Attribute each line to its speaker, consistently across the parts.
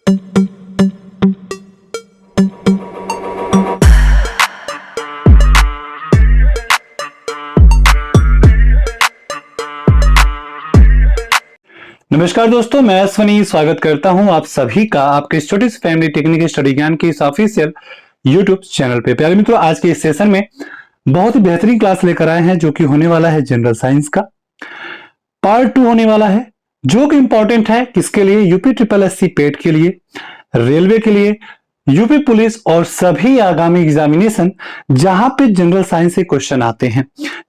Speaker 1: नमस्कार दोस्तों, मैं अश्वनी स्वागत करता हूं आप सभी का आपके छोटी सी फैमिली टेक्निकल स्टडी ज्ञान की इस ऑफिशियल यूट्यूब चैनल पे। प्यारे मित्रों, आज के इस सेशन में बहुत ही बेहतरीन क्लास लेकर आए हैं जो कि होने वाला है जनरल साइंस का पार्ट 2 होने वाला है, जो कि इंपॉर्टेंट है किसके लिए? यूपी ट्रिपल एससी पेट के लिए, रेलवे के लिए, यूपी पुलिस और सभी आगामी एग्जामिनेशन जहां पे जनरल साइंस से क्वेश्चन आते हैं।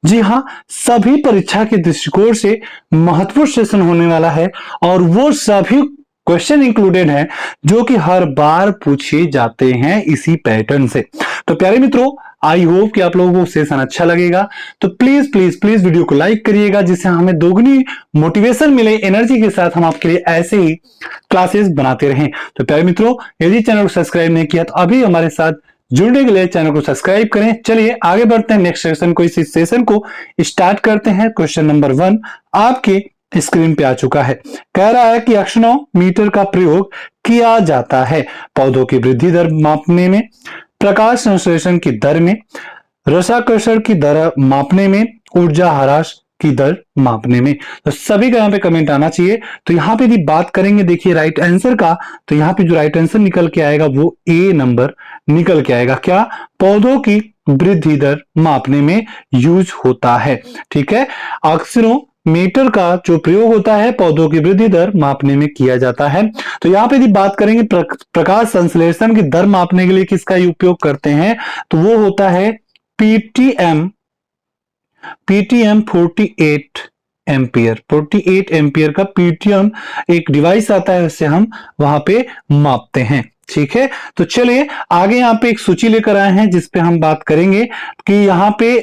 Speaker 1: जी हां, सभी परीक्षा के दृष्टिकोण से महत्वपूर्ण सेशन होने वाला है और वो सभी क्वेश्चन इंक्लूडेड हैं जो कि हर बार पूछे जाते हैं इसी पैटर्न से। तो प्यारे मित्रों, आई होप कि आप लोगों को सेशन अच्छा लगेगा, तो प्लीज प्लीज प्लीज वीडियो को लाइक करिएगा जिससे हमें दोगुनी मोटिवेशन मिले, एनर्जी के साथ हम आपके लिए ऐसे ही क्लासेस बनाते रहें। तो प्यारे मित्रों, यदि चैनल को सब्सक्राइब नहीं किया तो अभी हमारे साथ जुड़ने के लिए चैनल को सब्सक्राइब करें। चलिए आगे बढ़ते हैं, नेक्स्ट सेशन को, इस सेशन को स्टार्ट करते हैं। क्वेश्चन नंबर 1 आपके स्क्रीन पे आ चुका है। कह रहा है कि एक्सोनोमीटर का प्रयोग किया जाता है पौधों की वृद्धि दर मापने में, प्रकाश संश्लेषण की दर में, रसाकर्षण की दर मापने में, ऊर्जा ह्रास की दर मापने में। तो सभी का यहाँ पे कमेंट आना चाहिए। तो यहाँ पे यदि बात करेंगे देखिए राइट आंसर का, तो यहाँ पे जो राइट आंसर निकल के आएगा वो ए नंबर निकल के आएगा। क्या? पौधों की वृद्धि दर मापने में यूज होता है। ठीक है, एक्सोनोमीटर का जो प्रयोग होता है पौधों की वृद्धि दर मापने में किया जाता है। तो यहाँ पे यदि बात करेंगे प्रकाश संश्लेषण की दर मापने के लिए किसका उपयोग करते हैं, तो वो होता है पीटीएम 48 एम्पियर। 48 एम्पियर का पीटीएम एक डिवाइस आता है, उससे हम वहां पे मापते हैं। ठीक है, तो चलिए आगे यहाँ पे एक सूची लेकर आए हैं जिसपे हम बात करेंगे कि यहाँ पे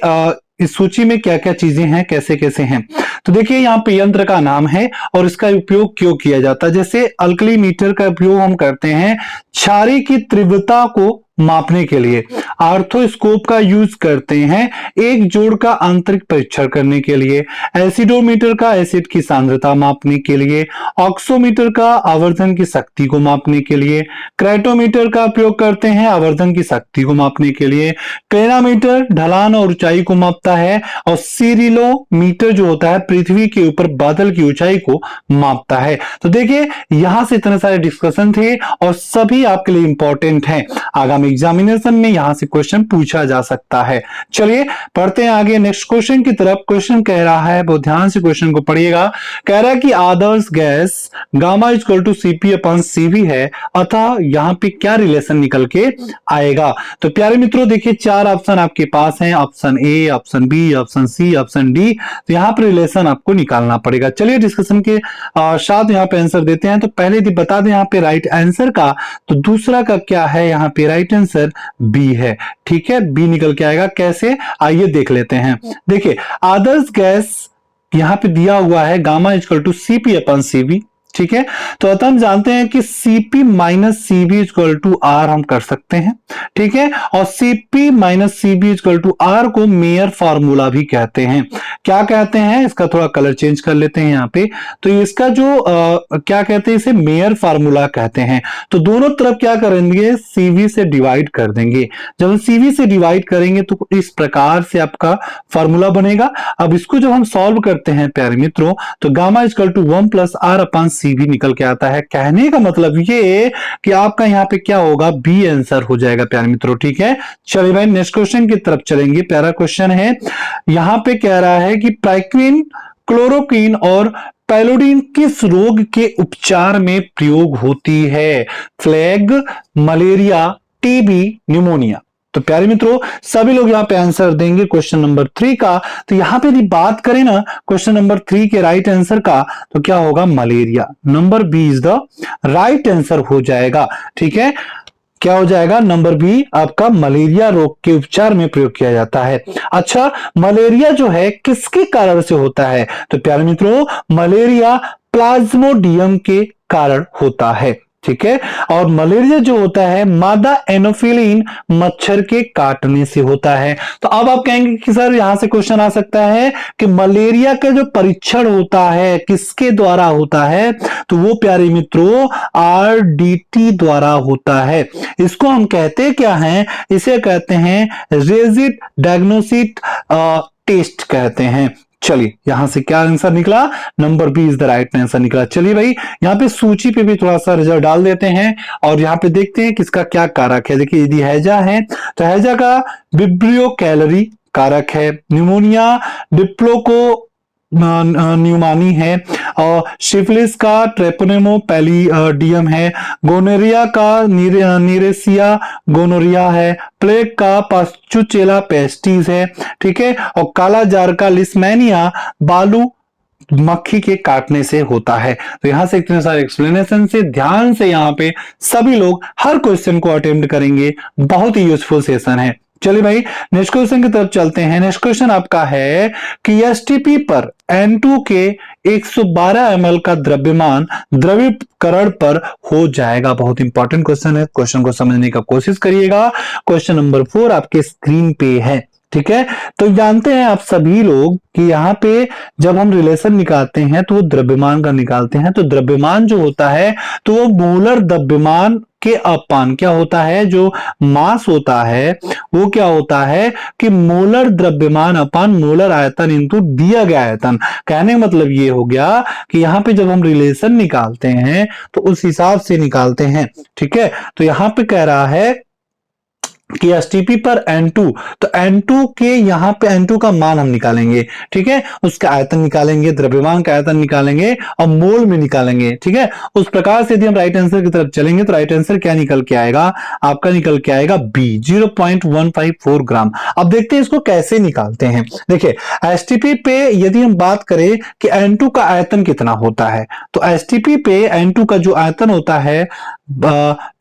Speaker 1: इस सूची में क्या क्या चीजें हैं, कैसे कैसे हैं। तो देखिए यहाँ पे यंत्र का नाम है और इसका उपयोग क्यों किया जाता है। जैसे अल्कली मीटर का उपयोग हम करते हैं क्षारीय की तीव्रता को मापने के लिए, आर्थोस्कोप का यूज करते हैं एक जोड़ का आंतरिक परीक्षण करने के लिए, एसिडोमीटर का एसिड की सांद्रता मापने के लिए, ऑक्सोमीटर का आवर्धन की शक्ति को मापने के लिए, क्राइटोमीटर का उपयोग करते हैं आवर्धन की शक्ति को मापने के लिए, क्लेनामीटर ढलान और ऊंचाई को मापता है और सीरिलोमीटर जो होता है पृथ्वी के ऊपर बादल की ऊंचाई को मापता है। तो देखिए यहां से इतने सारे डिस्कशन थे और सभी आपके लिए इंपॉर्टेंट हैं। आगामी एग्जामिनेशन में यहां से क्वेश्चन पूछा जा सकता है। चलिए पढ़ते हैं आगे नेक्स्ट क्वेश्चन की तरफ। क्वेश्चन कह रहा है, बहुत ध्यान से क्वेश्चन को पढ़िएगा। कह रहा है कि आदर्श gas gamma equal to CP/CV है, अतः यहां पे क्या रिलेशन निकल के आएगा। तो प्यारे मित्रों देखिए 4 ऑप्शन आपके पास हैं, option A, option B, option C, option D. तो यहां पर रिलेशन आपको निकालना पड़ेगा। चलिए डिस्कशन के साथ यहां पे आंसर देते हैं। तो पहले यदि बता दें यहां पे राइट आंसर का, तो दूसरा का क्या है, यहां पे राइट आंसर बी है। ठीक है, बी निकल के आएगा। कैसे, आइए देख लेते हैं। देखिए आदर्श गैस यहां पे दिया हुआ है गामा इक्वल टू CP/CV। ठीक है, तो अतः हम जानते हैं कि CP-CV इक्वल टू R हम कर सकते हैं। ठीक है, और CP-CV इक्वल टू R को मेयर फार्मूला भी कहते हैं। क्या कहते हैं, इसका थोड़ा कलर चेंज कर लेते हैं यहाँ पे। तो इसका जो क्या कहते हैं, इसे मेयर फार्मूला कहते हैं। तो दोनों तरफ क्या करेंगे, CV से डिवाइड कर देंगे। जब हम CV से डिवाइड करेंगे तो इस प्रकार से आपका फार्मूला बनेगा। अब इसको जब हम सॉल्व करते हैं प्यारे मित्रों, तो गामा इक्वल टू 1 + R/CV निकल के आता है। कहने का मतलब ये कि आपका यहाँ पे क्या होगा, बी आंसर हो जाएगा प्यारे मित्रों। ठीक है, चलिए भाई नेक्स्ट क्वेश्चन की तरफ चलेंगे। प्यारा क्वेश्चन है, यहां पे कह रहा है कि प्राइक्विन, क्लोरोक्विन और पैलोडीन किस रोग के उपचार में प्रयोग होती है? Flag, malaria, TB, pneumonia. तो प्यारे मित्रों सभी लोग यहाँ पे आंसर देंगे क्वेश्चन नंबर 3 का। तो यहाँ पे यदि बात करें ना क्वेश्चन नंबर 3 के राइट आंसर का, तो क्या होगा, malaria. Number B is the right answer हो जाएगा। ठीक है, क्या हो जाएगा, नंबर बी आपका मलेरिया रोग के उपचार में प्रयोग किया जाता है। अच्छा, मलेरिया जो है किसके कारण से होता है? तो प्यारे मित्रों मलेरिया प्लाज्मोडियम के कारण होता है। ठीक है। और मलेरिया जो होता है मादा एनोफिलीन मच्छर के काटने से होता है। तो अब आप कहेंगे कि सर यहां से क्वेश्चन आ सकता है कि मलेरिया का जो परीक्षण होता है किसके द्वारा होता है, तो वो प्यारे मित्रों आरडीटी द्वारा होता है। इसको हम कहते क्या हैं, इसे कहते हैं रेजिड डायग्नोसिट टेस्ट कहते हैं। चलिए यहां से क्या आंसर निकला, number B is the right answer निकला। चलिए भाई यहां पे सूची पे भी थोड़ा सा रिजल्ट डाल देते हैं और यहां पे देखते हैं किसका क्या कारक है। देखिए यदि हैजा है तो हैजा का विब्रियो कैलोरी कारक है, न्यूमोनिया डिप्लोको न्यूमानी है, और सिफिलिस का ट्रेपोनेमो पैलिडियम है, गोनोरिया का नीरेसिया गोनोरिया है, प्लेग का पास्चुचेला पेस्टिस है, ठीक है, और काला जार का लिस्मेनिया बालू मक्खी के काटने से होता है। तो यहां से इतने सारे एक्सप्लेनेशन से ध्यान से यहां पे सभी लोग हर क्वेश्चन को अटेम्प्ट करेंगे, बहुत ही यूजफुल सेशन है। चलिए भाई नेक्स्ट क्वेश्चन की तरफ चलते हैं। नेक्स्ट क्वेश्चन आपका है कि एसटीपी पर N2 के 112 ml का द्रव्यमान द्रवीकरण पर हो जाएगा। बहुत इंपॉर्टेंट क्वेश्चन है, क्वेश्चन को समझने का कोशिश करिएगा। क्वेश्चन नंबर 4 आपके स्क्रीन पे है, ठीक है। तो जानते हैं आप सभी लोग कि यहाँ पे जब हम रिलेशन निकालते हैं तो वो द्रव्यमान का निकालते हैं। तो द्रव्यमान जो होता है तो वो मोलर द्रव्यमान के अपान क्या होता है, जो मास होता है वो क्या होता है कि मोलर द्रव्यमान अपान मोलर आयतन इंटू दिया गया आयतन। कहने का मतलब ये हो गया कि यहाँ पे जब हम रिलेशन निकालते हैं तो उस हिसाब से निकालते हैं, ठीक है। तो यहाँ पे कह रहा है कि एसटीपी पर N2, तो N2 के यहां पे N2 का मान हम निकालेंगे, ठीक है, उसका आयतन निकालेंगे, द्रव्यमान का आयतन निकालेंगे और मोल में निकालेंगे, ठीक है। उस प्रकार से यदि हम राइट आंसर की तरफ चलेंगे तो राइट आंसर क्या निकल के आएगा, आपका निकल के आएगा बी 0.154 ग्राम। अब देखते हैं इसको कैसे निकालते हैं। देखिए एसटीपी पे यदि हम बात करें कि N2 का आयतन कितना होता है, तो एसटीपी पे N2 का जो आयतन होता है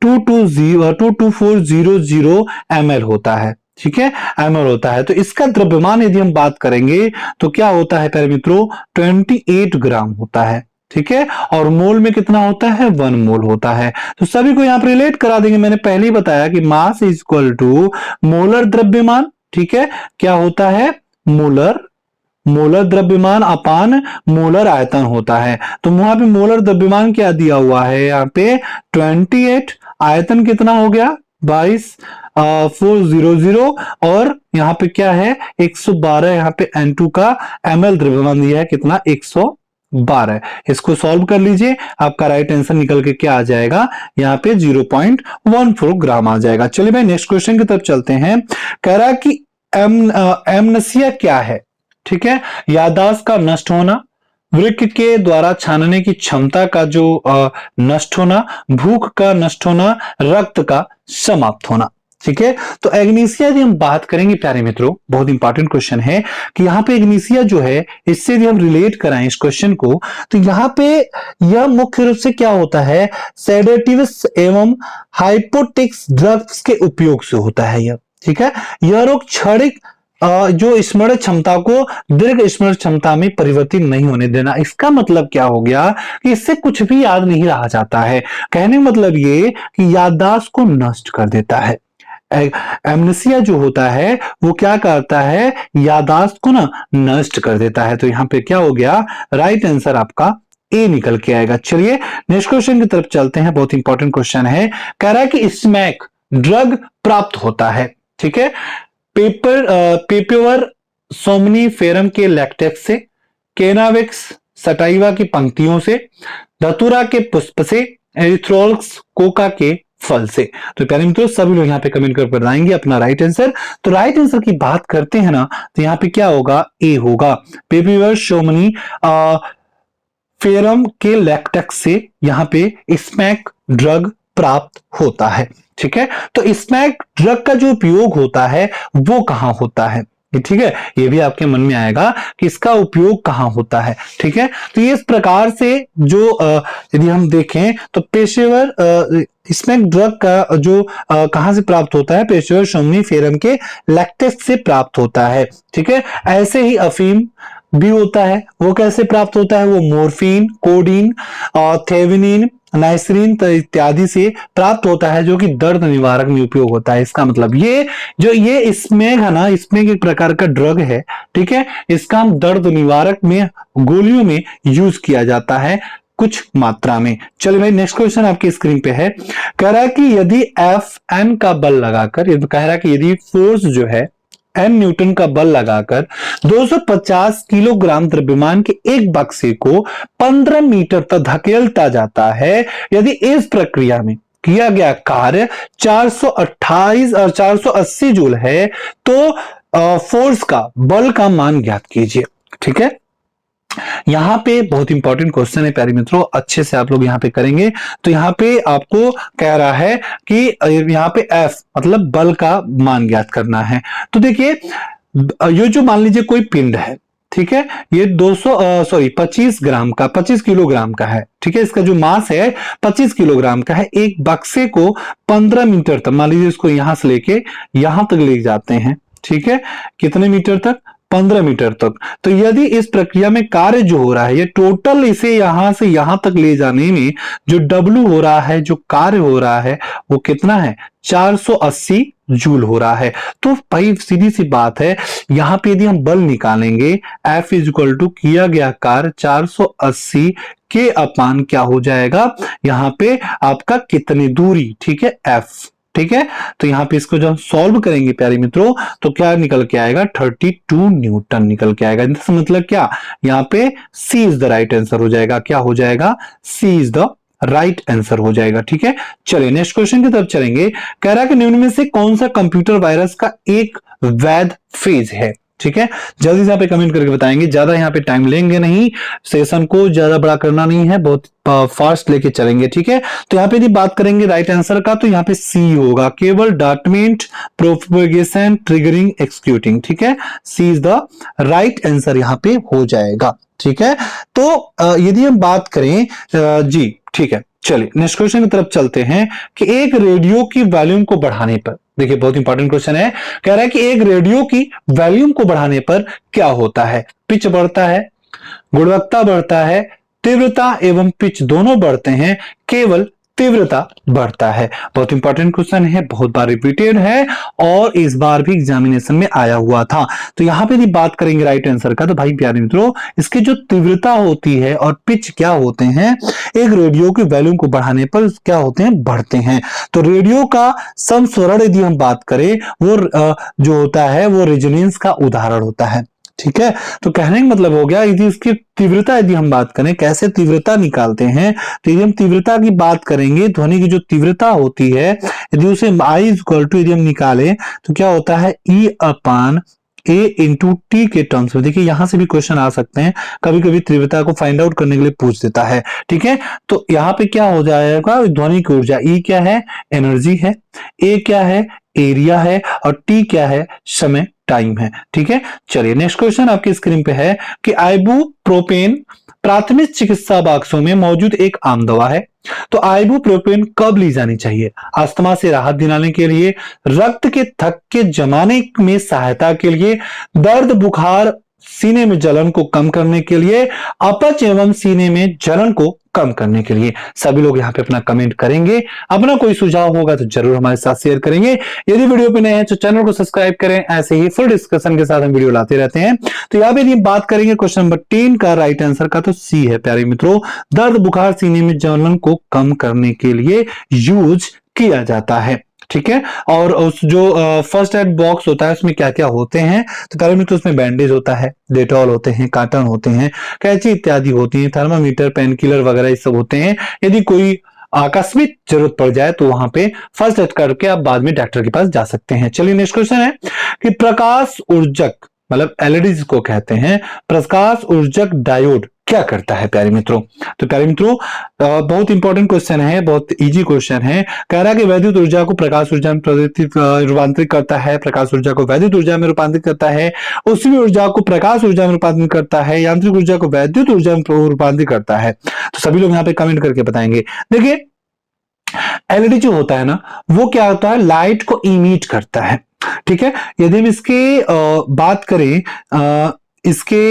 Speaker 1: 22400 ml होता है, ठीक है, ml होता है। तो इसका द्रव्यमान यदि हम बात करेंगे तो क्या होता है प्यारे मित्रों 28 ग्राम होता है, ठीक है, और मोल में कितना होता है 1 मोल होता है। तो सभी को यहां पर रिलेट करा देंगे। मैंने पहले ही बताया कि mass is equal to molar द्रव्यमान, ठीक है, क्या होता है मोलर द्रव्यमान अपान मोलर आयतन होता है। तो वहां पे मोलर द्रव्यमान क्या दिया हुआ है, यहाँ पे 28, आयतन कितना हो गया 22,400, और यहाँ पे क्या है 112, यहाँ पे N2 का ml द्रव्यमान दिया है कितना 112। इसको सॉल्व कर लीजिए, आपका राइट आंसर निकल के क्या आ जाएगा, यहाँ पे 0.14 ग्राम आ जाएगा। चलिए भाई नेक्स्ट क्वेश्चन की तरफ चलते हैं। कह रहा कि एमनेसिया क्या है, ठीक है, याददाश्त का नष्ट होना, वृक्क के द्वारा छानने की क्षमता का जो नष्ट होना, भूख का नष्ट होना, रक्त का समाप्त होना, ठीक है। तो एग्नीसिया यदि हम बात करेंगे प्यारे मित्रों, बहुत इंपॉर्टेंट क्वेश्चन है कि यहाँ पे एग्नीसिया जो है इससे यदि हम रिलेट कराएं इस क्वेश्चन को, तो यहाँ पे यह मुख्य रूप से क्या होता है, सेडेटिव्स एवं हाइपोटिक्स ड्रग्स के उपयोग से होता है यह, ठीक है। यह रोग क्षणिक जो स्मरण क्षमता को दीर्घ स्मरण क्षमता में परिवर्तित नहीं होने देना। इसका मतलब क्या हो गया कि इससे कुछ भी याद नहीं रहा जाता है। कहने का मतलब ये कि याददाश्त को नष्ट कर देता है। एमनेसिया जो होता है वो क्या करता है, याददाश्त को ना नष्ट कर देता है। तो यहां पे क्या हो गया, राइट आंसर आपका ए निकल के आएगा। चलिए नेक्स्ट क्वेश्चन की तरफ चलते हैं, बहुत इंपॉर्टेंट क्वेश्चन है। कह रहा है कि स्मैक ड्रग प्राप्त होता है, ठीक है, पेपर सोमनीफेरम के लैक्टेक्स से, केनाविक्स सटाइवा की पंक्तियों से, धतूरा के पुष्प से, एरिथ्रोल्स कोका के फल से। तो प्यारे मित्रों सभी लोग यहाँ पे कमेंट कर बताएंगे अपना राइट आंसर। तो राइट आंसर की बात करते हैं ना, तो यहाँ पे क्या होगा, ए होगा, पेपर सोमनी फेरम के लैक्टेक्स से यहाँ पे स्मैक ड्रग प्राप्त होता है, ठीक है। तो स्मैक ड्रग का जो उपयोग होता है वो कहां होता है, ठीक है, ये भी आपके मन में आएगा कि इसका उपयोग कहां होता है, ठीक है। तो ये इस प्रकार से जो यदि हम देखें तो पेशेवर स्मैक ड्रग का जो कहां से प्राप्त होता है, पेशेवर सोमनीफेरम के लैक्टेक्स से प्राप्त होता है, ठीक है। ऐसे ही अफीम भी होता है। वो कैसे प्राप्त होता है? वो मोर्फिन, कोडीन और थेविनिन, नाइसरीन इत्यादि से प्राप्त होता है, जो कि दर्द निवारक में उपयोग होता है। इसका मतलब ये इसमें है ना, इसमें एक प्रकार का ड्रग है, ठीक है। इसका हम दर्द निवारक में गोलियों में यूज किया जाता है कुछ मात्रा में। चलिए भाई, नेक्स्ट क्वेश्चन आपकी स्क्रीन पे है। कह रहा है कि यदि एफ एन का बल लगाकर, ये कह रहा है कि यदि फोर्स जो है एन न्यूटन का बल लगाकर 250 किलोग्राम द्रव्यमान के एक बक्से को 15 मीटर तक धकेलता जाता है, यदि इस प्रक्रिया में किया गया कार्य 428 और 480 जूल है, तो फोर्स का बल का मान ज्ञात कीजिए। ठीक है, यहां पे बहुत इंपॉर्टेंट क्वेश्चन है प्यारे मित्रों, अच्छे से आप लोग यहां पे करेंगे। तो यहां पे आपको कह रहा है कि यहां पे F मतलब बल का मान ज्ञात करना है। तो देखिए, ये जो मान लीजिए कोई पिंड है, ठीक है, ये 25 ग्राम का, 25 किलोग्राम का है, ठीक है। इसका जो मास है 25 किलोग्राम का है। एक बक्से को 15 मीटर तक, मान लीजिए इसको यहां से लेके यहां तक ले जाते हैं, ठीक है। कितने मीटर तक? 15 मीटर तक। तो यदि इस प्रक्रिया में कार्य जो हो रहा है, ये टोटल इसे यहां से यहां तक ले जाने में जो W हो रहा है, जो कार्य हो रहा है, वो कितना है? 480 जूल हो रहा है। तो भाई सीधी सी बात है, यहां पे यदि हम बल निकालेंगे, F इज इक्वल टू किया गया कार्य 480 के अपान क्या हो जाएगा यहां पे आपका कितनी दूरी, ठीक है, F। ठीक है, तो यहां पे इसको जब हम सॉल्व करेंगे प्यारे मित्रों, तो क्या निकल के आएगा? 32 न्यूटन निकल के आएगा। इसका मतलब क्या? यहाँ पे सी इज द राइट आंसर हो जाएगा। क्या हो जाएगा? सी इज द राइट आंसर हो जाएगा। ठीक है, चलिए नेक्स्ट क्वेश्चन की तरफ चलेंगे। कह रहा है कि निम्न में से कौन सा कंप्यूटर वायरस का एक वैध फेज है? ठीक है, जल्दी से यहाँ पे कमेंट करके बताएंगे, ज्यादा यहाँ पे टाइम लेंगे नहीं, सेशन को ज्यादा बड़ा करना नहीं है, बहुत फास्ट लेके चलेंगे। ठीक है, तो यहाँ पे यदि बात करेंगे राइट आंसर का, तो यहाँ पे सी होगा, केवल डॉटमेंट प्रोपगेशन ट्रिगरिंग एक्सिक्यूटिंग। ठीक है, सी इज द राइट आंसर यहाँ पे हो जाएगा। ठीक है, तो यदि हम बात करें जी, ठीक है, चलिए नेक्स्ट क्वेश्चन की तरफ चलते हैं कि एक रेडियो की वॉल्यूम को बढ़ाने पर, देखिए बहुत इंपॉर्टेंट क्वेश्चन है, कह रहा है कि एक रेडियो की वॉल्यूम को बढ़ाने पर क्या होता है? पिच बढ़ता है, गुणवत्ता बढ़ता है, तीव्रता एवं पिच दोनों बढ़ते हैं, केवल तीव्रता बढ़ता है। बहुत इंपॉर्टेंट क्वेश्चन है, बहुत बार रिपीटेड है और इस बार भी एग्जामिनेशन में आया हुआ था। तो यहां पे यदि बात करेंगे राइट आंसर का, तो भाई प्यारे मित्रों, इसकी जो तीव्रता होती है और पिच क्या होते हैं, एक रेडियो की वॉल्यूम को बढ़ाने पर क्या होते हैं? बढ़ते हैं। तो रेडियो का समस्वरण यदि हम बात करें, वो जो होता है वो रेजोनेंस का उदाहरण होता है। ठीक है, तो कहने का मतलब हो गया, यदि इसकी तीव्रता यदि हम बात करें, कैसे तीव्रता निकालते हैं, तो यदि हम तीव्रता की बात करेंगे, ध्वनि की जो तीव्रता होती है, यदि उसे I इक्वल टू यदि हम निकालें, तो क्या होता है? E upon A into T के टर्म्स में। देखिए यहां से भी क्वेश्चन आ सकते हैं, कभी कभी तीव्रता को फाइंड आउट करने के लिए पूछ देता है। ठीक है, तो यहाँ पे क्या हो जाएगा? ध्वनि की ऊर्जा। E क्या है? एनर्जी है। A क्या है? एरिया है। और T क्या है? समय, टाइम है। ठीक है, चलिए नेक्स्ट क्वेश्चन आपकी स्क्रीन पे है कि आइबुप्रोपेन प्राथमिक चिकित्सा बॉक्सों में मौजूद एक आम दवा है। तो आइबुप्रोपेन कब ली जानी चाहिए? अस्थमा से राहत दिलाने के लिए, रक्त के थक्के के जमाने में सहायता के लिए, दर्द बुखार सीने में जलन को कम करने के लिए, अपच एवं सीने में जलन को कम करने के लिए। सभी लोग यहाँ पे अपना कमेंट करेंगे, अपना कोई सुझाव होगा तो जरूर हमारे साथ शेयर करेंगे। यदि वीडियो पे नए हैं तो चैनल को सब्सक्राइब करें, ऐसे ही फुल डिस्कशन के साथ हम वीडियो लाते रहते हैं। तो यहाँ पे बात करेंगे क्वेश्चन नंबर 3 का राइट आंसर का, तो सी है प्यारे मित्रों, दर्द बुखार सीने में जलन को कम करने के लिए यूज किया जाता है। ठीक है, और उस जो फर्स्ट एड बॉक्स होता है उसमें क्या क्या होते हैं, तो प्यारे मित्रों उसमें बैंडेज होता है, डेटॉल होते हैं, कार्टन होते हैं, कैंची इत्यादि होती है, थर्मामीटर, पेन किलर वगैरह ये सब होते हैं। यदि कोई आकस्मिक जरूरत पड़ जाए तो वहां पे फर्स्ट एड करके आप बाद में डॉक्टर के पास जा सकते हैं। चलिए नेक्स्ट क्वेश्चन है कि प्रकाश ऊर्जक मतलब एलईडी जिसको कहते हैं, प्रकाश ऊर्जक डायोड क्या करता है प्यारे मित्रों? तो प्यारे मित्रों बहुत इंपॉर्टेंट क्वेश्चन है, बहुत इजी क्वेश्चन है। कह रहा है कि वैद्युत ऊर्जा को प्रकाश ऊर्जा में रूपांतरित करता है, प्रकाश ऊर्जा को वैद्युत ऊर्जा में रूपांतरित करता है, उसी ऊर्जा को प्रकाश ऊर्जा में रूपांतरित करता है, यांत्रिक ऊर्जा को वैद्युत ऊर्जा में रूपांतरित करता है। तो सभी लोग यहाँ पे कमेंट करके बताएंगे। देखिए एलईडी जो होता है ना, वो क्या होता है? लाइट को इमिट करता है। ठीक है, यदि हम इसके बात करें इसके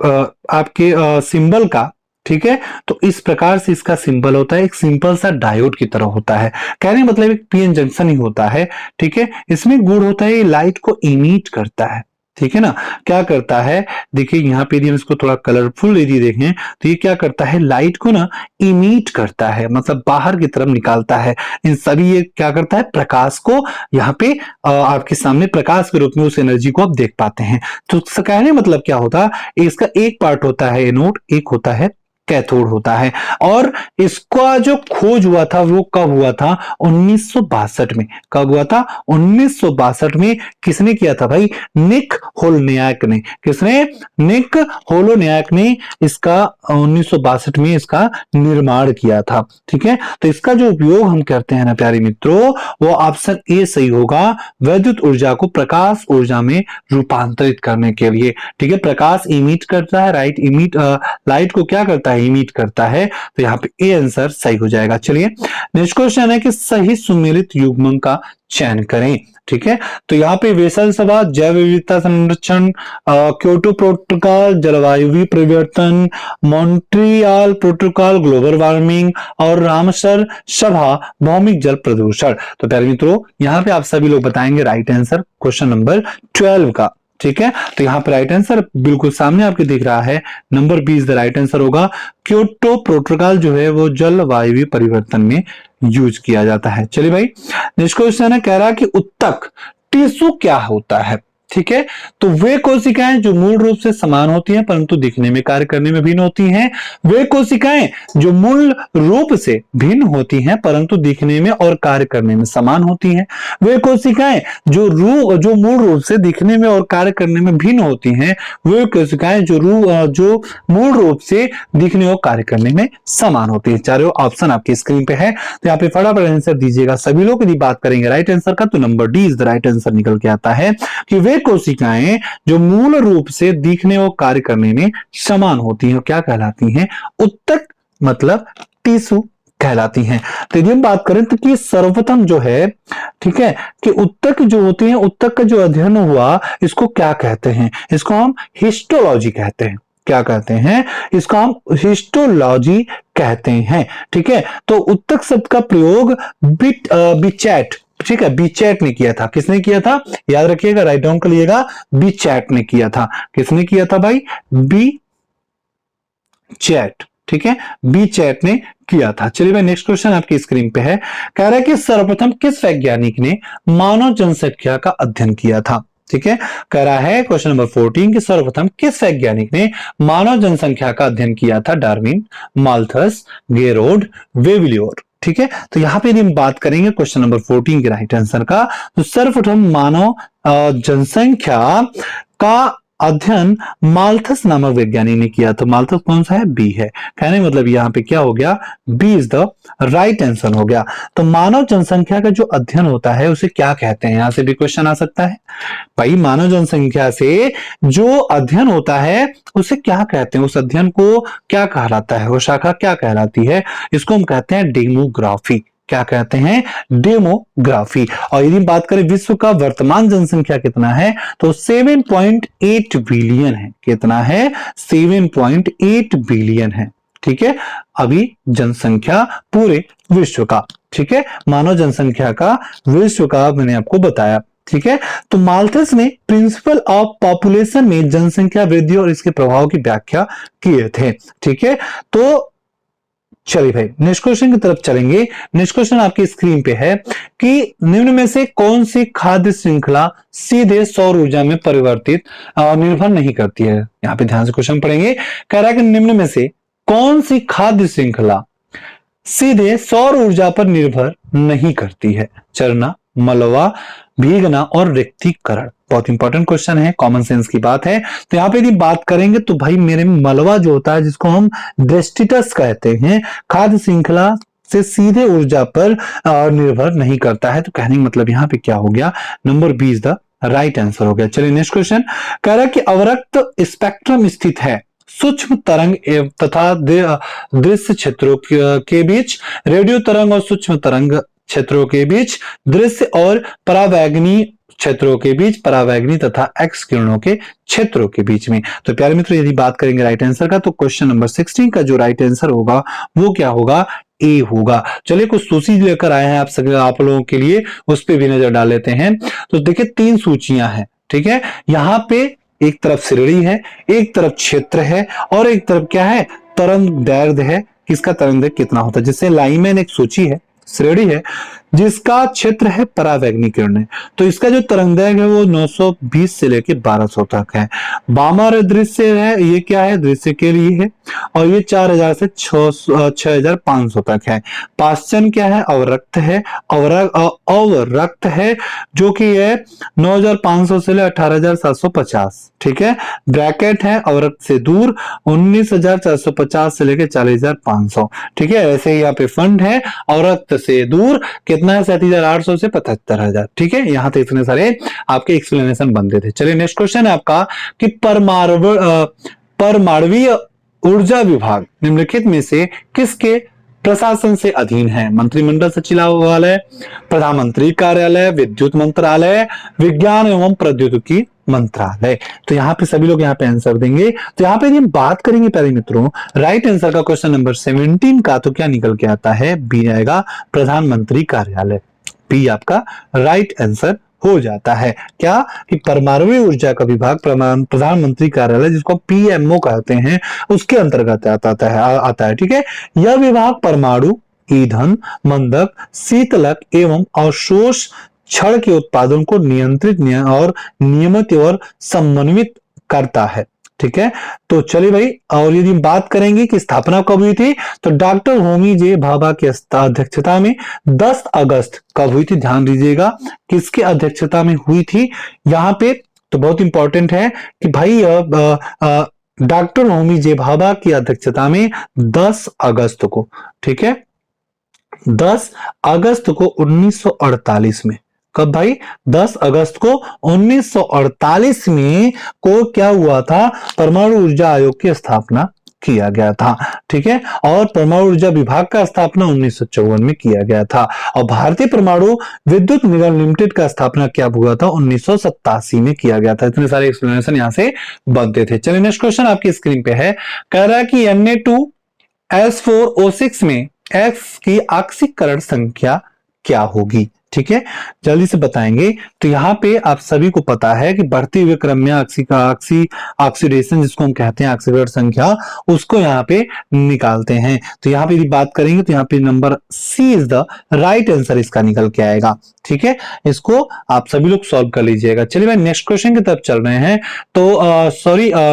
Speaker 1: आपके सिंबल का, ठीक है, तो इस प्रकार से इसका सिंबल होता है, एक सिंपल सा डायोड की तरह होता है। कहने का मतलब एक पीएन जंक्शन ही होता है, ठीक है। इसमें गुण होता है, ये लाइट को इमिट करता है, ठीक है ना। क्या करता है, देखिए यहाँ पे यदि हम इसको थोड़ा कलरफुल यदि देखें तो ये क्या करता है, लाइट को ना इमिट करता है, मतलब बाहर की तरफ निकालता है। इन सभी ये क्या करता है, प्रकाश को यहाँ पे आपके सामने प्रकाश के रूप में उस एनर्जी को आप देख पाते हैं। तो कहने मतलब क्या होता है, इसका एक पार्ट होता है एनोड, एक होता है कैथोड होता है। और इसका जो खोज हुआ था वो कब हुआ था, 1962 में। कब हुआ था, 1962 में। किसने किया था भाई, निक होलनियाक ने। किसने, निक होलोनियाक ने इसका 1962 में इसका निर्माण किया था, ठीक है। तो इसका जो उपयोग हम करते हैं ना प्यारे मित्रों, वो ऑप्शन ए सही होगा, वैद्युत ऊर्जा को प्रकाश ऊर्जा में रूपांतरित करने के लिए, ठीक है। प्रकाश इमिट करता है, राइट, इमिट लाइट को क्या करता है, इमिट करता है। तो यहाँ पे ए आंसर सही हो जाएगा। चलिए नेक्स्ट क्वेश्चन है कि सही सुमेलित युग्मन का चयन करें, ठीक है। तो यहाँ पे वेसल सभा, जैव विविधता संरक्षण, क्योटो प्रोटोकॉल, जलवायु परिवर्तन, मॉन्ट्रियल प्रोटोकॉल, ग्लोबल वार्मिंग और रामसर सभा, भौमिक जल प्रदूषण। तो प्यारे मित्रों यहाँ पे आप सभी लोग बताएंगे राइट आंसर क्वेश्चन नंबर 12 का, ठीक है। तो यहाँ पर राइट आंसर बिल्कुल सामने आपके दिख रहा है, नंबर 20 द राइट आंसर होगा। क्योटो प्रोटोकॉल जो है वो जलवायु परिवर्तन में यूज किया जाता है। चलिए भाई नेक्स्ट क्वेश्चन है, कह रहा है कि उत्तक टिश्यू क्या होता है, ठीक है। तो वे कोशिकाएं जो मूल रूप से समान होती हैं परंतु दिखने में, कार्य करने में भिन्न होती हैं। वे कोशिकाएं जो मूल रूप से भिन्न होती हैं परंतु दिखने में और कार्य करने में समान होती हैं। वे कोशिकाएं जो मूल रूप से दिखने में और कार्य करने में भिन्न होती हैं। वे कोशिकाएं जो मूल रूप से दिखने और कार्य करने में समान होती है। चारों ऑप्शन आपकी स्क्रीन पे है, तो यहाँ पे फटाफट आंसर दीजिएगा सभी लोग। यदि बात करेंगे राइट आंसर का तो number D is the right answer निकल के आता है कि वे कोशिकाएं जो मूल रूप से दिखने और कार्य करने में समान होती हैं, क्या कहलाती हैं, उत्तक मतलब टिश्यू कहलाती हैं। तो यदि हम बात करें तो कि सर्वप्रथम जो है, ठीक है, कि उत्तक जो होते हैं, उत्तक का जो अध्ययन हुआ इसको क्या कहते हैं, इसको हम हिस्टोलॉजी कहते हैं। क्या कहते हैं, इसको हम हिस्टोलॉजी कहते हैं, ठीक है। तो उत्तक शब्द का प्रयोग बिचैट, ठीक है, बीचैट ने किया था। किसने किया था, याद रखिएगा, राइट डाउन कर लिएगा, बीचैट ने किया था। किसने किया था भाई, बी चैट, ठीक है, बी चैट ने किया था। चलिए भाई नेक्स्ट क्वेश्चन आपकी स्क्रीन पे है, कह रहा है कि सर्वप्रथम किस वैज्ञानिक ने मानव जनसंख्या का अध्ययन किया था, ठीक है। कह रहा है क्वेश्चन नंबर 14 कि सर्वप्रथम किस वैज्ञानिक ने मानव जनसंख्या का अध्ययन किया था, डार्विन, माल्थस, गेरोड, वेविलियर, ठीक है। तो यहां पे यदि हम बात करेंगे क्वेश्चन नंबर 14 के राइट आंसर का, तो सर्वप्रथम मानव जनसंख्या का अध्ययन माल्थस नामक वैज्ञानिक ने किया। तो माल्थस कौन सा है, बी है। कहने मतलब यहाँ पे क्या हो गया, B is the right answer हो गया। तो मानव जनसंख्या का जो अध्ययन होता है उसे क्या कहते हैं, यहां से भी क्वेश्चन आ सकता है भाई, मानव जनसंख्या से जो अध्ययन होता है उसे क्या कहते हैं, उस अध्ययन को क्या कहलाता है, वो शाखा क्या कहलाती है, इसको हम कहते हैं डेमोग्राफी। क्या कहते हैं, डेमोग्राफी। और यदि बात करें विश्व का वर्तमान जनसंख्या कितना है, तो 7.8 बिलियन है। कितना है, 7.8 बिलियन है, ठीक है, अभी जनसंख्या पूरे विश्व का, ठीक है, मानव जनसंख्या का विश्व का मैंने आपको बताया, ठीक है। तो माल्थस ने प्रिंसिपल ऑफ पॉपुलेशन में जनसंख्या वृद्धि और इसके प्रभाव की व्याख्या किए थे, ठीक है। तो चलिए भाई नेक्स्ट क्वेश्चन की तरफ चलेंगे। नेक्स्ट क्वेश्चन आपकी स्क्रीन पे है कि निम्न में से कौन सी खाद्य श्रृंखला सीधे सौर ऊर्जा में परिवर्तित निर्भर नहीं करती है। यहां पे ध्यान से क्वेश्चन पढ़ेंगे, कह रहा है कि निम्न में से कौन सी खाद्य श्रृंखला सीधे सौर ऊर्जा पर निर्भर नहीं करती है। चरना, मलवा, भीगना और रिक्तीकरण। बहुत इंपॉर्टेंट क्वेश्चन है, कॉमन सेंस की बात है। तो यहाँ पे यदि बात करेंगे तो भाई मेरे मलवा जो होता है जिसको हम डेस्टिटस कहते हैं, खाद्य श्रृंखला से सीधे ऊर्जा पर निर्भर नहीं करता है। तो कहने का मतलब यहाँ पे क्या हो गया, नंबर 20 द राइट आंसर हो गया। चलिए नेक्स्ट क्वेश्चन, कह रहा है कि अवरक्त स्पेक्ट्रम स्थित है सूक्ष्म तरंग तथा दृश्य क्षेत्रों के बीच, रेडियो तरंग और सूक्ष्म तरंग क्षेत्रों के बीच, दृश्य और परावैंगनी क्षेत्रों के बीच, परावैंगनी तथा एक्स किरणों के क्षेत्रों के बीच में। तो प्यारे मित्रों, यदि बात करेंगे राइट आंसर का, तो क्वेश्चन नंबर 16 का जो राइट आंसर होगा वो क्या होगा, ए होगा। चलिए कुछ सूची लेकर आए हैं आप लोगों के लिए, उस पर भी नजर डाल लेते हैं। तो देखिए 3 सूचियां हैं, ठीक है। यहाँ पे एक तरफ श्रेणी है, एक तरफ क्षेत्र है, और एक तरफ क्या है, तरंग दैर्घ्य है, किसका तरंग दैर्घ्य कितना होता है। जैसे लाइनमैन एक सूची है, श्रेणी है, जिसका क्षेत्र है परावैंगनी किरणें, तो इसका जो तरंगदैर्घ्य है वो 920 से लेके 1200 तक है। वामन दृश्य है, ये क्या है, दृश्य के लिए है, और ये 4000 से 6500 तक है। पाश्चन क्या है, अवरक्त है, अवरक्त है, जो कि है 9500 से ले 18750, ठीक है। ब्रैकेट है अवरक्त से दूर 19450 से लेके 40500, ठीक है। ऐसे ही यहाँ पे फंड है अवरक्त से दूर कितना है, 37,800 से 75,000, ठीक है। यहां तक इतने सारे आपके एक्सप्लेनेशन बनते थे। चलिए नेक्स्ट क्वेश्चन है आपका कि परमाणुवीय ऊर्जा विभाग निम्नलिखित में से किसके प्रशासन से अधीन है। मंत्रिमंडल सचिवालय, प्रधानमंत्री कार्यालय, विद्युत मंत्रालय, विज्ञान एवं प्रौद्योगिकी मंत्रालय। तो यहाँ पे सभी लोग यहाँ पे आंसर देंगे। तो यहाँ पे यदि हम बात करेंगे प्यारे मित्रों राइट आंसर का क्वेश्चन नंबर 17 का, तो क्या निकल के आता है, बी आएगा, प्रधानमंत्री कार्यालय। बी आपका राइट आंसर हो जाता है। क्या कि परमाणु ऊर्जा का विभाग प्रधानमंत्री कार्यालय, जिसको पीएमओ कहते हैं, उसके अंतर्गत आता है, ठीक है। यह विभाग परमाणु ईंधन, मंदक, शीतलक एवं अवशोष क्षण के उत्पादन को नियंत्रित और नियमित और समन्वित करता है, ठीक है। तो चलिए भाई, और यदि बात करेंगे कि स्थापना कब हुई थी, तो डॉक्टर होमी जे भाभा की अध्यक्षता में 10 अगस्त कब हुई थी, ध्यान दीजिएगा, किसके अध्यक्षता में हुई थी यहाँ पे। तो बहुत इंपॉर्टेंट है कि भाई डॉक्टर होमी जे भाभा की अध्यक्षता में 10 अगस्त को, ठीक है, 10 अगस्त को 1948 में, कब भाई, 10 अगस्त को 1948 में को क्या हुआ था, परमाणु ऊर्जा आयोग की स्थापना किया गया था, ठीक है। और परमाणु ऊर्जा विभाग का स्थापना 1954 में किया गया था। और भारतीय परमाणु विद्युत निगम लिमिटेड का स्थापना क्या हुआ था, 1987 में किया गया था। इतने सारे एक्सप्लेनेशन यहां से बनते थे। चलिए नेक्स्ट क्वेश्चन आपकी स्क्रीन पे है, कह रहा है कि Na2S4O6 में एक्स की ऑक्सीकरण संख्या क्या होगी, ठीक है, जल्दी से बताएंगे। तो यहाँ पे आप सभी को पता है कि बढ़ते हुए क्रम में ऑक्सीडेशन, जिसको हम कहते हैं ऑक्सीकरण संख्या, उसको यहाँ पे निकालते हैं। तो यहाँ पे यदि बात करेंगे तो यहाँ पे number C is the right answer इसका निकल के आएगा, ठीक है। इसको आप सभी लोग सॉल्व कर लीजिएगा। चलिए भाई नेक्स्ट क्वेश्चन की तरफ चल रहे हैं। तो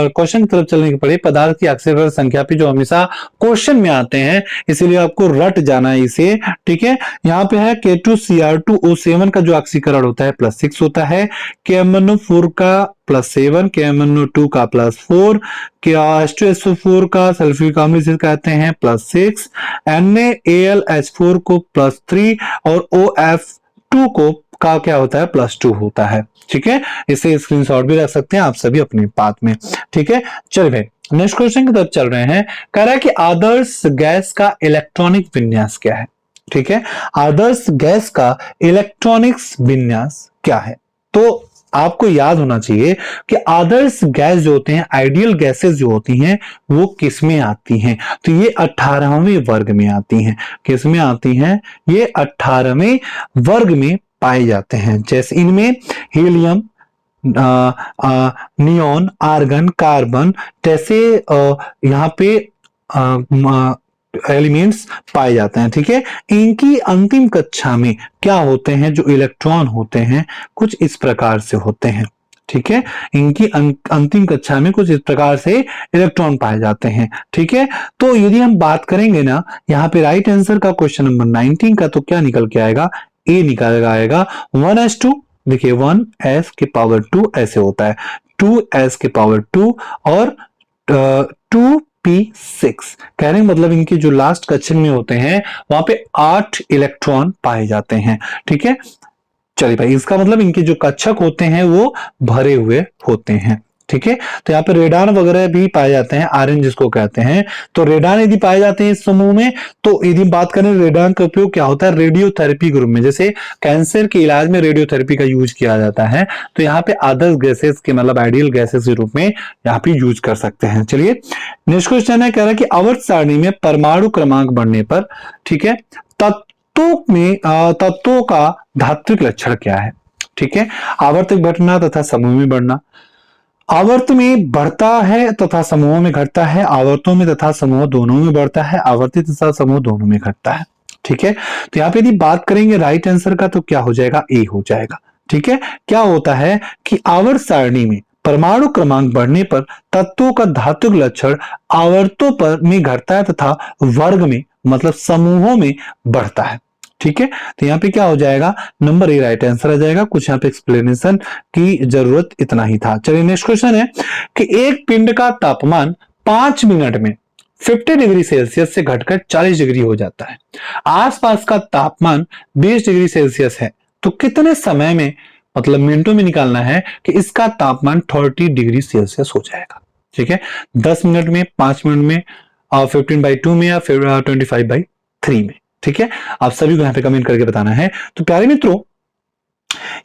Speaker 1: क्वेश्चन की तरफ चलने के पड़े, पदार्थ की ऑक्सीकरण संख्या पे जो हमेशा क्वेश्चन में आते हैं, इसीलिए आपको रट जाना है इसे, ठीक है। यहाँ पे है K2Cr2O7 का जो ऑक्सीकरण होता है +6 होता है, KMnO4 का +7, KMnO2 का +4, H2SO4 का सल्फ्यूरिक अम्ल जिसे कहते हैं +6, NaAlH4 को +3 और OF2 को का क्या होता है, +2 होता है, ठीक है। इसे स्क्रीनशॉट भी रख सकते हैं आप सभी अपने पास में, ठीक है। चलिए भाई नेक्स्ट क्वेश्चन की तरफ चल रहे हैं। कह रहा है कि आदर्श गैस का इलेक्ट्रॉनिक विन्यास क्या है, ठीक है। आदर्श गैस का इलेक्ट्रॉनिक्स विन्यास क्या है। तो आपको याद होना चाहिए कि आदर्श गैस जो होते हैं, आइडियल गैसेस जो होती हैं, वो किस में आती हैं, तो ये 18वें वर्ग में आती हैं। किस में आती हैं, ये 18वें वर्ग में पाए जाते हैं। जैसे इनमें हीलियम, नियॉन, आर्गन, कार्बन जैसे यहाँ पे एलिमेंट्स पाए जाते हैं, ठीक है। इनकी अंतिम कक्षा में क्या होते हैं, जो इलेक्ट्रॉन होते हैं कुछ इस प्रकार से होते हैं, ठीक है। इनकी अंतिम कक्षा में कुछ इस प्रकार से इलेक्ट्रॉन पाए जाते हैं, ठीक है। तो यदि हम बात करेंगे ना यहाँ पे राइट आंसर का क्वेश्चन नंबर 19 का, तो क्या निकल के आएगा, ए निकल आएगा 1s2। देखिए 1s के पावर 2 ऐसे होता है, 2s के पावर 2 और 2p6, कहने का मतलब इनके जो लास्ट कक्षन में होते हैं वहां पे 8 इलेक्ट्रॉन पाए जाते हैं, ठीक है। चलिए भाई इसका मतलब इनके जो कक्षक होते हैं वो भरे हुए होते हैं, ठीक है। तो यहाँ पे रेडान वगैरह भी पाए जाते हैं, आयरन जिसको कहते हैं। तो रेडान यदि पाए जाते हैं इस समूह में, तो यदि बात करें रेडान का उपयोग क्या होता है रेडियोथेरेपी ग्रुप में, जैसे कैंसर के इलाज में रेडियोथेरेपी का यूज किया जाता है, तो यहाँ पे आदर्श गैसेस के मतलब आइडियल गैसेस के रूप में यहाँ पे यूज कर सकते हैं। चलिए नेक्स्ट क्वेश्चन है, कह रहा है कि आवर्त सारणी में परमाणु क्रमांक बढ़ने पर, ठीक है, तत्वों का धात्विक लक्षण क्या है? ठीक है, आवर्तक बढ़ना तथा समूह में बढ़ना, आवर्त में बढ़ता है तथा समूहों में घटता है, आवर्तों में तथा समूह दोनों में बढ़ता है, आवर्ती तथा समूह दोनों में घटता है। ठीक है, तो यहाँ पे यदि बात करेंगे राइट आंसर का तो क्या हो जाएगा, ए हो जाएगा। ठीक है, क्या होता है कि आवर्त सारणी में परमाणु क्रमांक बढ़ने पर तत्वों का धात्विक लक्षण आवर्तों पर में घटता है तथा वर्ग में मतलब समूहों में बढ़ता है। ठीक है, तो यहाँ पे क्या हो जाएगा, नंबर ए राइट आंसर आ जाएगा। कुछ यहाँ पे एक्सप्लेनेशन की जरूरत इतना ही था। चलिए नेक्स्ट क्वेश्चन है कि एक पिंड का तापमान 5 मिनट में 50 डिग्री सेल्सियस से घटकर 40 डिग्री हो जाता है, आसपास का तापमान 20 डिग्री सेल्सियस है, तो कितने समय में मतलब मिनटों में निकालना है कि इसका तापमान 30 डिग्री सेल्सियस हो जाएगा। ठीक है, 10 मिनट में, 5 मिनट में, 15/2 में या फिर 25/3 में। ठीक है, आप सभी को यहाँ पे कमेंट करके बताना है। तो प्यारे मित्रों,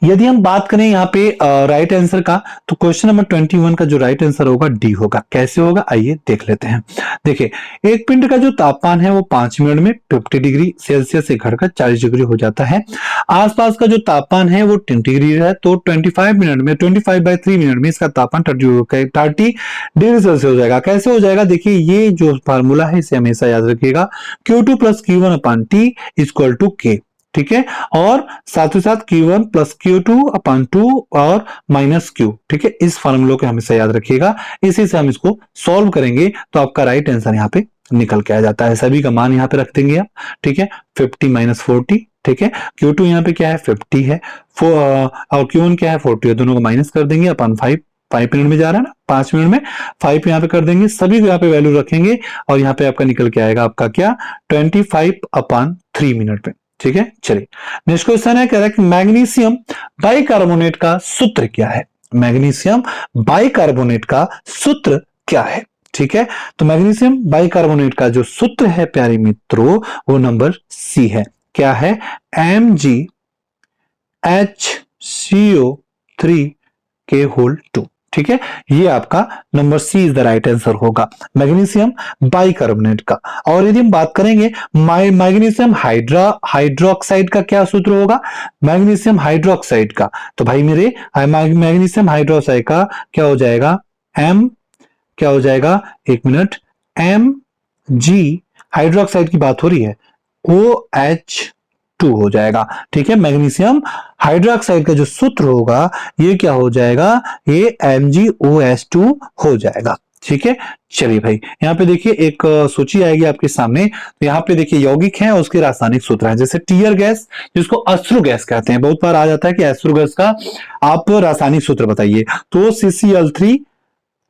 Speaker 1: यदि हम बात करें यहाँ पे राइट आंसर का, तो क्वेश्चन नंबर 21 का जो राइट आंसर होगा डी होगा। कैसे होगा आइए देख लेते हैं। देखिए, एक पिंड का जो तापमान है वो 5 मिनट में 50 डिग्री सेल्सियस से घटकर 40 डिग्री हो जाता है, आसपास का जो तापमान है वो 10 डिग्री है, तो 25 मिनट में 25/3 मिनट में इसका तापमान 30 डिग्री सेल्सियस हो जाएगा। कैसे हो जाएगा, देखिए ये जो फार्मूला है इसे हमेशा याद रखिएगा, Q2 + Q1/T = K। ठीक है, और साथ ही साथ Q1 + Q2/2 और -Q। ठीक है, इस फार्मूले को हमेशा याद रखिएगा, इसी से हम इसको सॉल्व करेंगे तो आपका राइट आंसर यहाँ पे निकल के आ जाता है। सभी का मान यहाँ पे रख देंगे आप। ठीक है, 50 - 40। ठीक है, Q2 यहाँ पे क्या है 50 है, और Q1 क्या है 40 है, दोनों को माइनस कर देंगे अपन 5 मिनट में जा रहा है ना, 5 मिनट में 5 यहाँ पे कर देंगे, सभी को यहाँ पे वैल्यू रखेंगे और यहाँ पे आपका निकल के आएगा आपका क्या 25/3 मिनट में। ठीक है, चलिए नेक्स्ट क्वेश्चन है, कह रहा है कि मैग्नीशियम बाइकार्बोनेट का सूत्र क्या है? मैग्नीशियम बाइकार्बोनेट का सूत्र क्या है? ठीक है, तो मैग्नीशियम बाइकार्बोनेट का जो सूत्र है प्यारे मित्रों वो नंबर सी है। क्या है, MgHCO3 ठीक है, ये आपका number C is the right answer होगा, मैग्नीशियम बाइकार्बोनेट का। और यदि हम बात करेंगे मैग्नीशियम हाइड्रोक्साइड का क्या सूत्र होगा, मैग्नीशियम हाइड्रोक्साइड का, तो भाई मेरे मैग्नीशियम हाइड्रोक्साइड का क्या हो जाएगा, क्या हो जाएगा, एक मिनट, Mg हाइड्रोक्साइड की बात हो रही है, OH2 हो जाएगा। ठीक है, मैग्नीशियम हाइड्रोक्साइड का जो सूत्र होगा ये क्या हो जाएगा, ये MgOH2 हो जाएगा। ठीक है, चलिए भाई यहाँ पे देखिए एक सूची आएगी आपके सामने, तो यहाँ पे देखिए यौगिक है उसके रासायनिक सूत्र है, जैसे टीयर गैस जिसको अश्रु गैस कहते हैं, बहुत बार आ जाता है कि अश्रु गैस का आप रासायनिक सूत्र बताइए, तो CCl3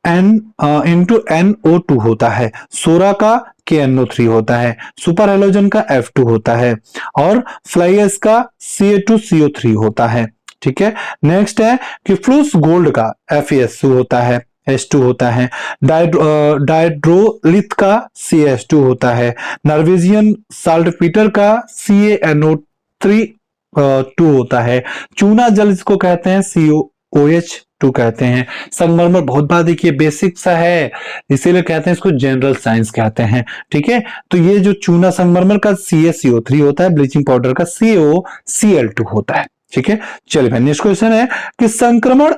Speaker 1: into NO2 होता है, सोरा का KNO3 होता है, सुपर हेलोजन का F2 होता है और फ्लाई एश का Ca2CO3 होता है। ठीक है, नेक्स्ट है कि फ्लूस गोल्ड का FeSO होता है, H2 होता है, डाइड्रोलिथ का CH2 होता है, नॉर्वेजियन साल्टपीटर का CaNO3 होता है, चूना जल जिसको कहते हैं COOH2 कहते हैं, संगमरमर बहुत बार देखिए बेसिक सा है इसीलिए कहते हैं इसको जनरल साइंस कहते हैं। ठीक है, तो ये जो चूना संगमरमर का CaCO3 होता है, ब्लीचिंग पाउडर का CaOCl2 होता है। ठीक है, चलिए भाई नेक्स्ट क्वेश्चन है कि संक्रमण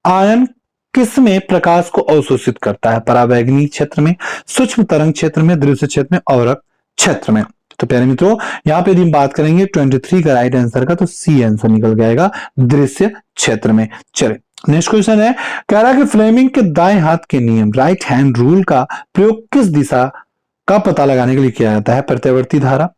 Speaker 1: आयन किसमें प्रकाश को अवशोषित करता है, परावैंगनी क्षेत्र में, सूक्ष्म तरंग क्षेत्र में, दृश्य क्षेत्र में, अवरक क्षेत्र में। तो प्यारे मित्रों यहाँ पे यदि हम बात करेंगे 23 का राइट आंसर का, तो सी आंसर निकल जाएगा दृश्य क्षेत्र में। चलिए नेक्स्ट क्वेश्चन है, कह रहा है कि फ्लेमिंग के दाएं हाथ के नियम राइट हैंड रूल का प्रयोग किस दिशा का पता लगाने के लिए किया जाता है, प्रत्यावर्ती धारा,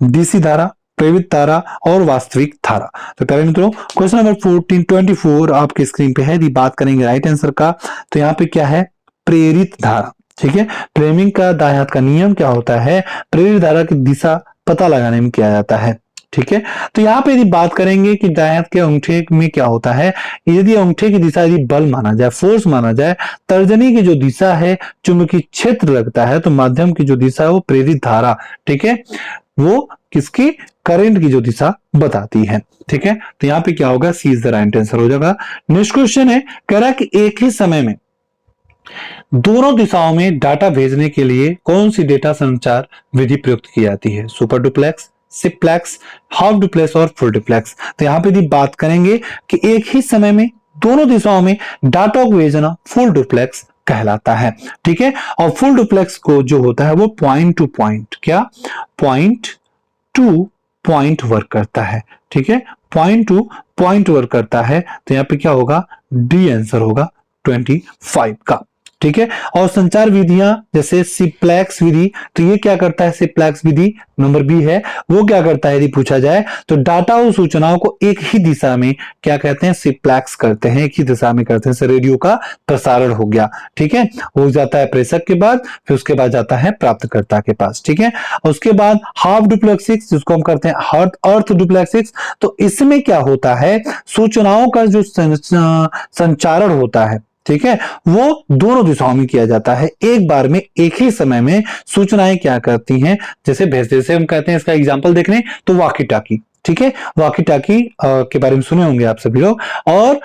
Speaker 1: डीसी धारा, प्रेरित धारा और वास्तविक धारा। तो प्यारे मित्रों क्वेश्चन नंबर 24 आपके स्क्रीन पे है, यदि बात करेंगे राइट आंसर का तो यहाँ पे क्या है, प्रेरित धारा। ठीक है, फ्लेमिंग का दाएं हाथ का नियम क्या होता है, प्रेरित धारा की दिशा पता लगाने में किया जाता है। ठीक है। तो यहाँ पे यदि बात करेंगे कि दाएं हाथ के अंगूठे में क्या होता है, यदि अंगूठे की दिशा यदि बल माना जाए, फोर्स माना जाए, तर्जनी की जो दिशा है चुंबकीय क्षेत्र लगता है, तो माध्यम की जो दिशा है वो प्रेरित धारा, ठीक है, वो किसकी, करंट की जो दिशा बताती है। ठीक है, तो यहाँ पे क्या होगा, सी इज द राइट आंसर हो जाएगा। नेक्स्ट क्वेश्चन है, कह रहा है कि एक ही समय में दोनों दिशाओं में डाटा भेजने के लिए कौन सी डेटा संचार विधि प्रयुक्त की जाती है, सुपर डुप्लेक्स, सिप्लेक्स, हाफ डुप्लेक्स और फुल डुप्लेक्स। तो यहां पे यदि बात करेंगे कि एक ही समय में दोनों दिशाओं में डाटा को भेजना फुल डुप्लेक्स कहलाता है। ठीक है, और फुल डुप्लेक्स को जो होता है वो पॉइंट टू पॉइंट, क्या, पॉइंट टू पॉइंट वर्क करता है। ठीक है, पॉइंट टू पॉइंट वर्क करता है। तो यहां पे क्या होगा, डी आंसर होगा 25 का। ठीक है, और संचार विधियां जैसे सिप्लेक्स विधि, तो ये क्या करता है, सिप्लेक्स विधि नंबर बी है, वो क्या करता है यदि पूछा जाए तो डाटा और सूचनाओं को एक ही दिशा में क्या कहते हैं, सिप्लेक्स करते हैं, एक ही दिशा में करते हैं। रेडियो का प्रसारण हो गया। ठीक है, हो जाता है प्रेषक के बाद, फिर उसके बाद जाता है प्राप्तकर्ता के पास। ठीक है, उसके बाद हाफ डुप्लेक्सिक्स जिसको हम करते हैं अर्थ डुप्लेक्सिक्स, तो इसमें क्या होता है, सूचनाओं का जो संचारण होता है, ठीक है, वो दोनों दिशाओं में किया जाता है, एक बार में एक ही समय में सूचनाएं क्या करती हैं, जैसे भेजते, जैसे हम कहते हैं, इसका एग्जांपल देख लें तो वॉकी टॉकी। ठीक है, वॉकी टॉकी के बारे में सुने होंगे आप सभी लोग। और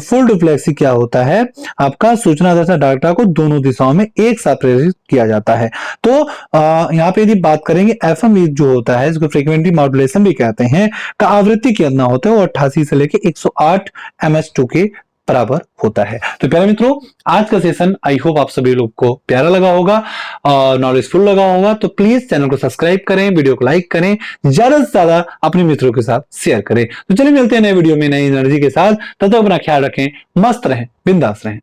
Speaker 1: फुल डुप्लेक्सी क्या होता है, आपका सूचना तथा डाटा को दोनों दिशाओं में एक साथ प्रेरित किया जाता है। तो यहाँ पे यदि बात करेंगे एफएम जो होता है, जिसको फ्रीक्वेंसी मॉड्यूलेशन भी कहते हैं, का आवृत्ति कितना होता है, वो 88 से लेके 108 ms2 के बराबर होता है। तो प्यारे मित्रों, आज का सेशन आई होप आप सभी लोग को प्यारा लगा होगा और नॉलेजफुल लगा होगा। तो प्लीज चैनल को सब्सक्राइब करें, वीडियो को लाइक करें, ज्यादा से ज्यादा अपने मित्रों के साथ शेयर करें। तो चलिए मिलते हैं नए वीडियो में नई एनर्जी के साथ, तब तक अपना ख्याल रखें, मस्त रहें, बिंदास रहें।